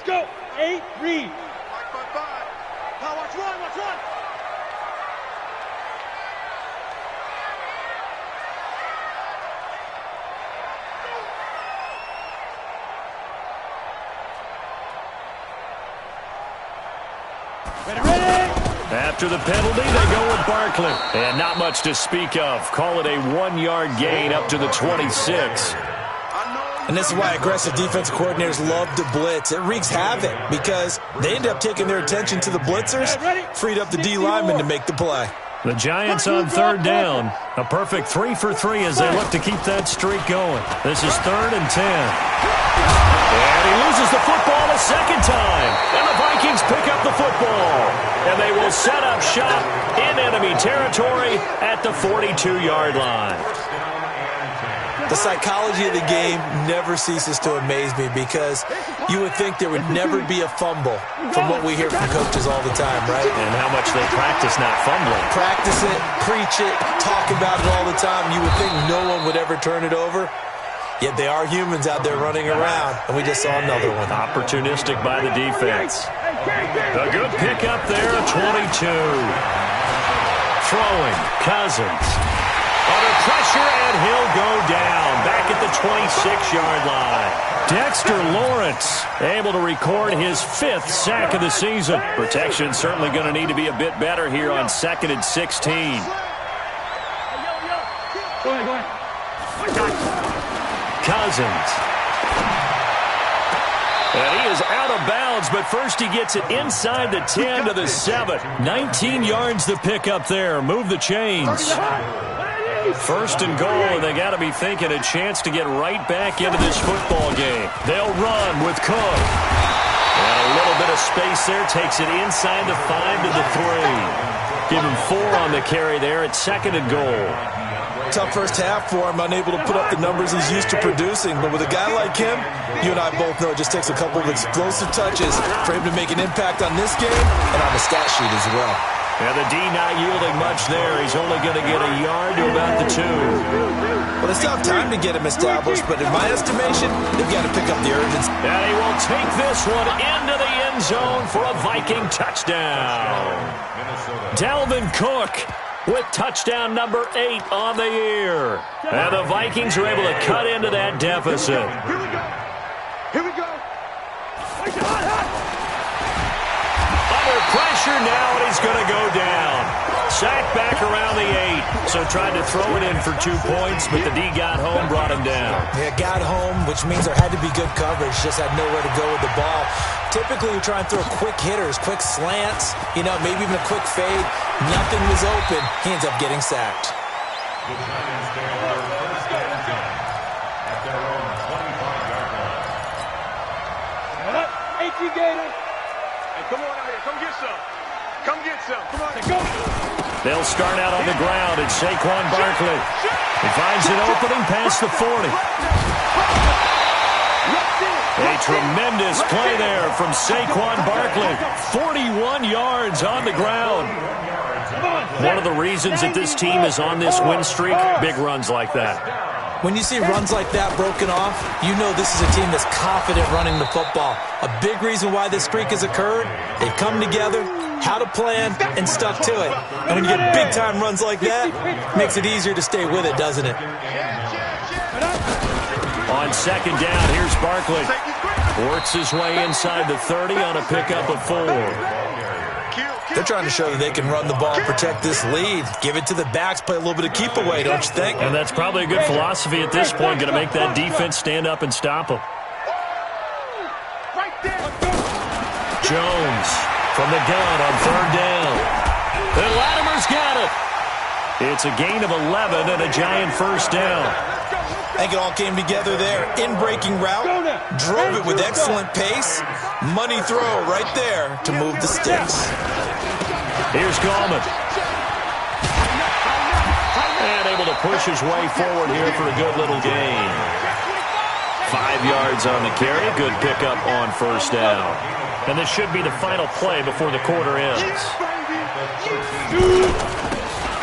Let's go. 8, read. 5, 5, 5. Now watch run, watch run. After the penalty, they go with Barkley. And not much to speak of. Call it a 1-yard gain up to the 26. And this is why aggressive defensive coordinators love to blitz. It wreaks havoc because they end up taking their attention to the blitzers, freed up the D lineman to make the play. The Giants on third down. A perfect 3 for 3 as they look to keep that streak going. This is 3rd and 10. And he loses the football a second time. And the Vikings pick up the football. And they will set up shop in enemy territory at the 42-yard line. The psychology of the game never ceases to amaze me because you would think there would never be a fumble from what we hear from coaches all the time, right? And how much they practice not fumbling. Practice it, preach it, talk about it all the time. You would think no one would ever turn it over. Yet they are humans out there running around, and we just saw another one. Opportunistic by the defense. A good pickup there, 22. Throwing, Cousins. Under pressure, and he'll go down. Back at the 26-yard line. Dexter Lawrence able to record his 5th sack of the season. Protection certainly going to need to be a bit better here on 2nd and 16. Go ahead. Cousins. And he is out of bounds, but first he gets it inside the 10 to the 7. 19 yards to pick up there. Move the chains. 1st and goal, and they got to be thinking a chance to get right back into this football game. They'll run with Cook. And a little bit of space there. Takes it inside the 5 to the 3. Give him 4 on the carry there at 2nd and goal. Tough first half for him, unable to put up the numbers he's used to producing. But with a guy like him, you and I both know it just takes a couple of explosive touches for him to make an impact on this game and on the stat sheet as well. And the D not yielding much there. He's only going to get a yard to about the 2. Well, they still have time to get him established, but in my estimation, they've got to pick up the urgency. And he will take this one into the end zone for a Viking touchdown. Dalvin Cook with touchdown number 8 on the year. And the Vikings are able to cut into that deficit. Here we go. Under pressure now, and he's going to go down. Sacked back around the 8. So tried to throw it in for 2 points, but the D got home, brought him down. Yeah, got home, which means there had to be good coverage. Just had nowhere to go with the ball. Typically, we try and throw quick hitters, quick slants, maybe even a quick fade. Nothing was open. He ends up getting sacked. The Giants take over 1st and 10 at their own 25-yard line. 18 Gators. Hey, come on out here. Come get some. Come get some. Come on. Go. They'll start out on the ground at Saquon Barkley. He finds an opening past the 40. A tremendous play there from Saquon Barkley. 41 yards on the ground. One of the reasons that this team is on this win streak, big runs like that. When you see runs like that broken off, you know this is a team that's confident running the football. A big reason why this streak has occurred, they've come together, how to plan, and stuck to it. And when you get big-time runs like that, it makes it easier to stay with it, doesn't it? On 2nd down, here's Barkley. Works his way inside the 30 on a pickup of 4. They're trying to show that they can run the ball and protect this lead. Give it to the backs, play a little bit of keep away, don't you think? And that's probably a good philosophy at this point, going to make that defense stand up and stop them. Jones from the gun on 3rd down. And Latimer's got it. It's a gain of 11 and a Giant 1st down. I think it all came together there. In-breaking route, drove it with excellent pace. Money throw right there to move the sticks. Here's Gallman. And able to push his way forward here for a good little gain. 5 yards on the carry. Good pickup on 1st down. And this should be the final play before the quarter ends.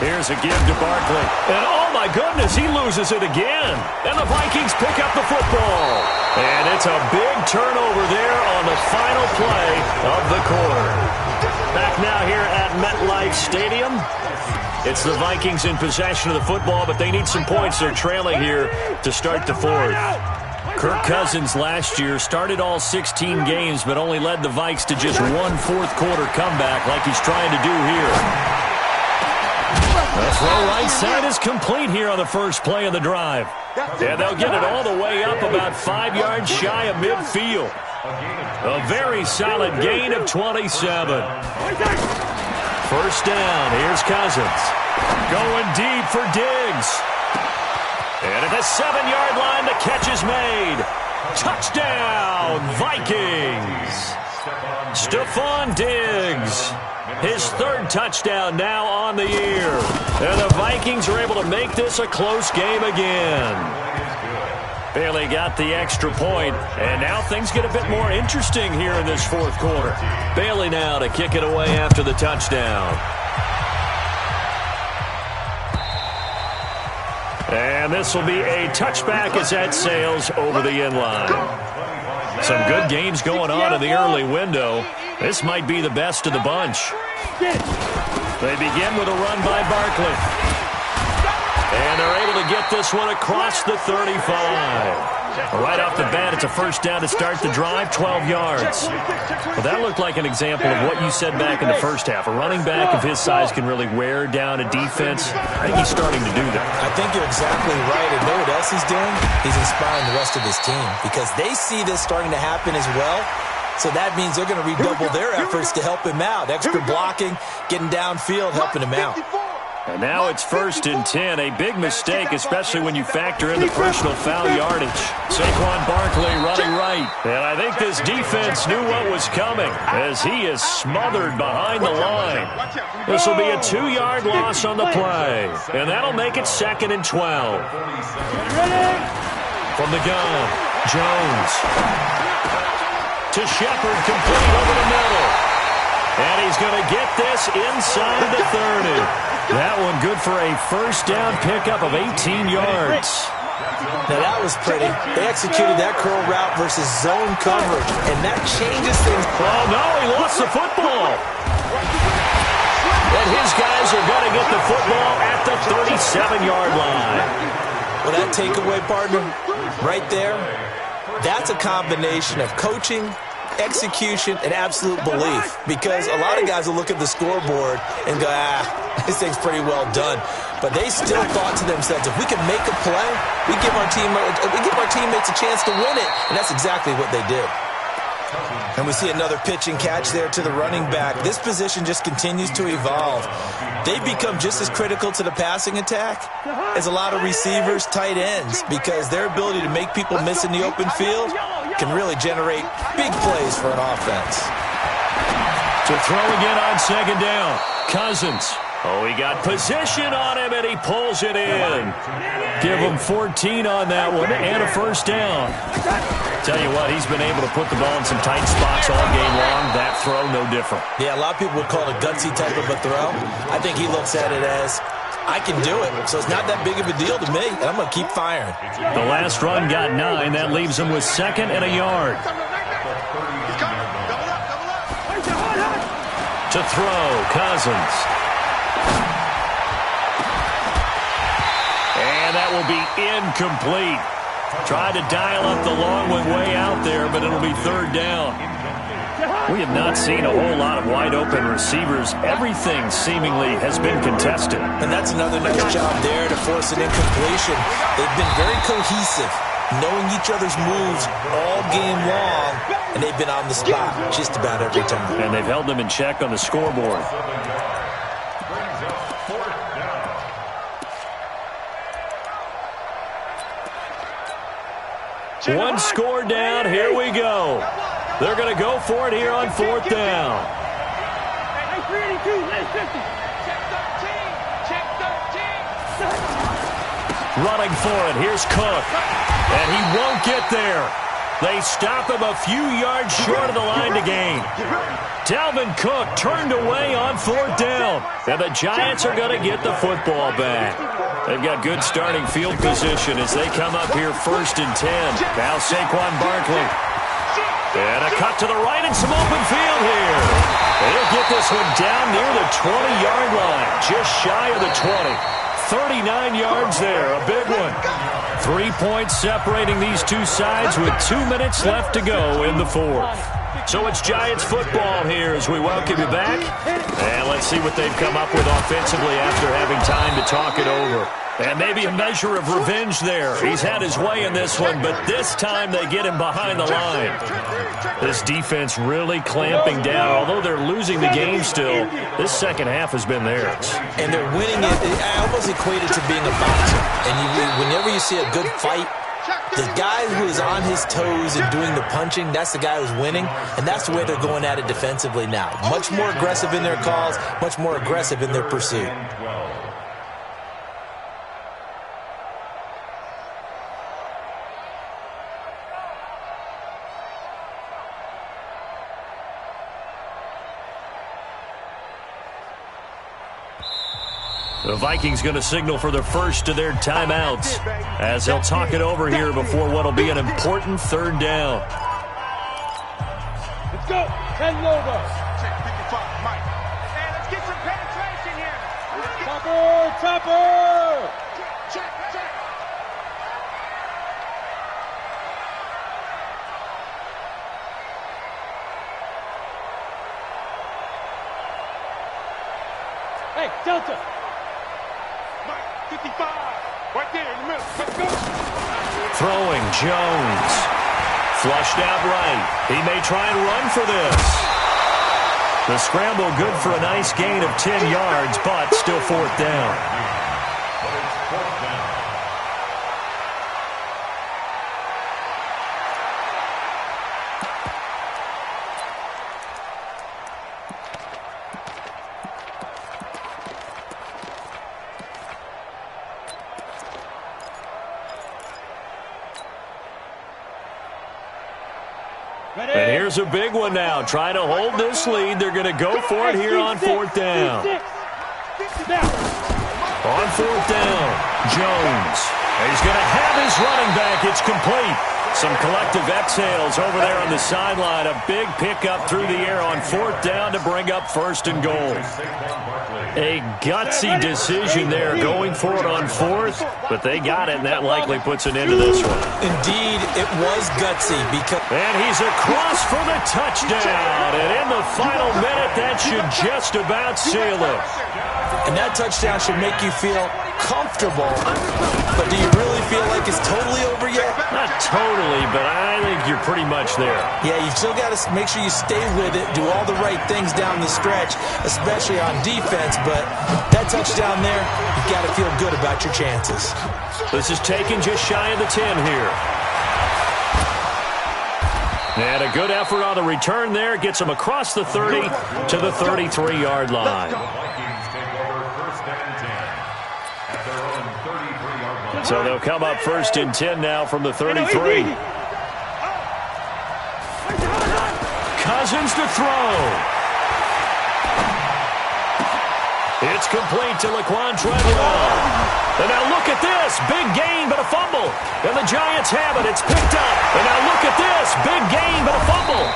Here's a give to Barkley. And oh my goodness, he loses it again. And the Vikings pick up the football. And it's a big turnover there on the final play of the quarter. Back now here at MetLife Stadium. It's the Vikings in possession of the football, but they need some points. They're trailing here to start the fourth. Kirk Cousins last year started all 16 games, but only led the Vikes to just one fourth-quarter comeback like he's trying to do here. The throw right side is complete here on the first play of the drive. And they'll get it all the way up about 5 yards shy of midfield. A very solid gain of 27. First down, here's Cousins. Going deep for Diggs. And at the 7-yard line, the catch is made. Touchdown, Vikings. Stephon Diggs. His third touchdown now on the year. And the Vikings are able to make this a close game again. Bailey got the extra point, and now things get a bit more interesting here in this fourth quarter. Bailey now to kick it away after the touchdown. And this will be a touchback as that sails over the end line. Some good games going on in the early window. This might be the best of the bunch. They begin with a run by Barkley. And they're able to get this one across the 35. Right off the bat, it's a first down to start the drive, 12 yards. Well, that looked like an example of what you said back in the first half. A running back of his size can really wear down a defense. I think he's starting to do that. I think you're exactly right. And know what else he's doing? He's inspiring the rest of his team because they see this starting to happen as well. So that means they're going to redouble their efforts to help him out. Extra blocking, getting downfield, helping him out. And now it's 1st and 10. A big mistake, especially when you factor in the personal foul yardage. Saquon Barkley running right. And I think this defense knew what was coming as he is smothered behind the line. This will be a 2-yard loss on the play. And that'll make it 2nd and 12. From the gun, Jones. To Shepard, complete over the middle. And he's going to get this inside the 30. That one good for a first down pickup of 18 yards. Now that was pretty. They executed that curl route versus zone coverage, and that changes things. Oh, no, he lost the football. And his guys are going to get the football at the 37-yard line. Well, that takeaway, partner, right there, that's a combination of coaching, execution, and absolute belief. Because a lot of guys will look at the scoreboard and go, this thing's pretty well done. But they still thought to themselves, if we can make a play, we give our teammates a chance to win it. And that's exactly what they did. And we see another pitch and catch there to the running back. This position just continues to evolve. They become just as critical to the passing attack as a lot of receivers, tight ends, because their ability to make people miss in the open field can really generate big plays for an offense. To throw again on 2nd down. Cousins. Oh, he got position on him, and he pulls it in. Give him 14 on that one and a first down. Tell you what, he's been able to put the ball in some tight spots all game long. That throw, no different. Yeah, a lot of people would call it a gutsy type of a throw. I think he looks at it as, I can do it, so it's not that big of a deal to me, and I'm going to keep firing. The last run got 9. That leaves him with 2nd and a yard. To throw, Cousins. And that will be incomplete. Tried to dial up the long one way out there, but it'll be 3rd down. We have not seen a whole lot of wide-open receivers. Everything seemingly has been contested. And that's another nice job there to force an incompletion. They've been very cohesive, knowing each other's moves all game long, and they've been on the spot just about every time. And they've held them in check on the scoreboard. One score down. Here we go. They're going to go for it here on 4th down. Running for it. Here's Cook. And he won't get there. They stop him a few yards short of the line to gain. Dalvin Cook turned away on 4th down. And the Giants are going to get the football back. They've got good starting field position as they come up here 1st and 10. Now Saquon Barkley. And a cut to the right and some open field here. They'll get this one down near the 20-yard line, just shy of the 20. 39 yards there, a big one. 3 points separating these two sides with 2 minutes left to go in the 4th. So it's Giants football here as we welcome you back. And let's see what they've come up with offensively after having time to talk it over. And maybe a measure of revenge there. He's had his way in this one, but this time they get him behind the line. This defense really clamping down. Although they're losing the game still, this second half has been theirs. And they're winning it. I almost equate it to being a boxer. And whenever you see a good fight, the guy who is on his toes and doing the punching, that's the guy who's winning. And that's the way they're going at it defensively now. Much more aggressive in their calls, much more aggressive in their pursuit. The Vikings going to signal for the first of their timeouts as they'll talk it over here before what will be an important 3rd down. Let's go. 10 logos. Check 55, Mike. Hey, let's get some penetration here. Topper. Check. Hey, Delta. 55, right there in the middle. Let's go. Throwing Jones. Flushed out right. He may try and run for this. The scramble good for a nice gain of 10 yards, but still 4th down. But it's 4th down. And here's a big one now. Trying to hold this lead. They're going to go for it here on 4th down. On 4th down, Jones. He's going to have his running back. It's complete. Some collective exhales over there on the sideline. A big pickup through the air on 4th down to bring up 1st and goal. A gutsy decision there going for it on 4th, but they got it, and that likely puts an end to this one. Indeed, it was gutsy because... And he's across for the touchdown. And in the final minute, that should just about seal it. And that touchdown should make you feel comfortable. But do you really feel like it's totally over yet? Not totally, but I think you're pretty much there. Yeah, you've still got to make sure you stay with it, do all the right things down the stretch, especially on defense. But that touchdown there, you've got to feel good about your chances. This is taken just shy of the 10 here. And a good effort on the return there. Gets him across the 30 to the 33-yard line. So they'll come up 1st and 10 now from the 33. Cousins to throw. It's complete to Laquan Treadwell. And now look at this. Big gain, but a fumble. And the Giants have it. It's picked up. And now look at this. Big gain, but a fumble.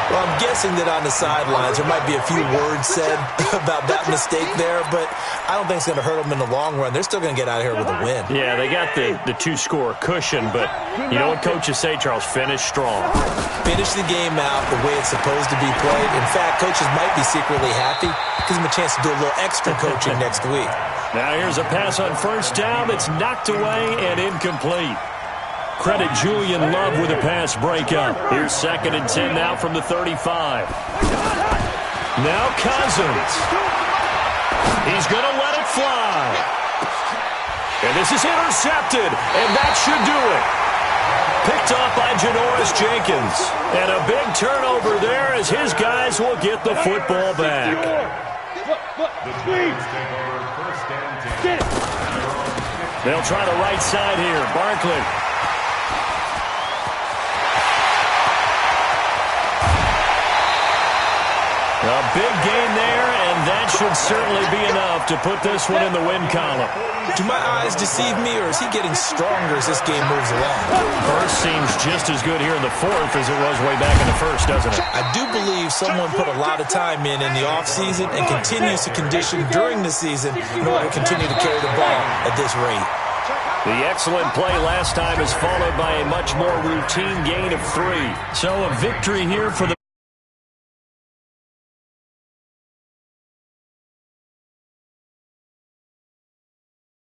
Well, I'm guessing that on the sidelines there might be a few words said about that mistake there, but I don't think it's going to hurt them in the long run. They're still going to get out of here with a win. Yeah, they got the 2-score cushion, but you know what coaches say, Charles? Finish strong. Finish the game out the way it's supposed to be played. In fact, coaches might be secretly happy. Gives them a chance to do a little extra coaching next week. Now here's a pass on 1st down that's knocked away and incomplete. Credit Julian Love with a pass breakup. Here's 2nd and 10 now from the 35. Now Cousins. He's going to let it fly. And this is intercepted, and that should do it. Picked off by Janoris Jenkins. And a big turnover there as his guys will get the football back. They'll try the right side here. Barkley. A big gain there, and that should certainly be enough to put this one in the win column. Do my eyes deceive me, or is he getting stronger as this game moves along? First seems just as good here in the fourth as it was way back in the first, doesn't it? I do believe someone put a lot of time in the offseason and continues to condition during the season in order to continue to carry the ball at this rate. The excellent play last time is followed by a much more routine gain of 3. So a victory here for the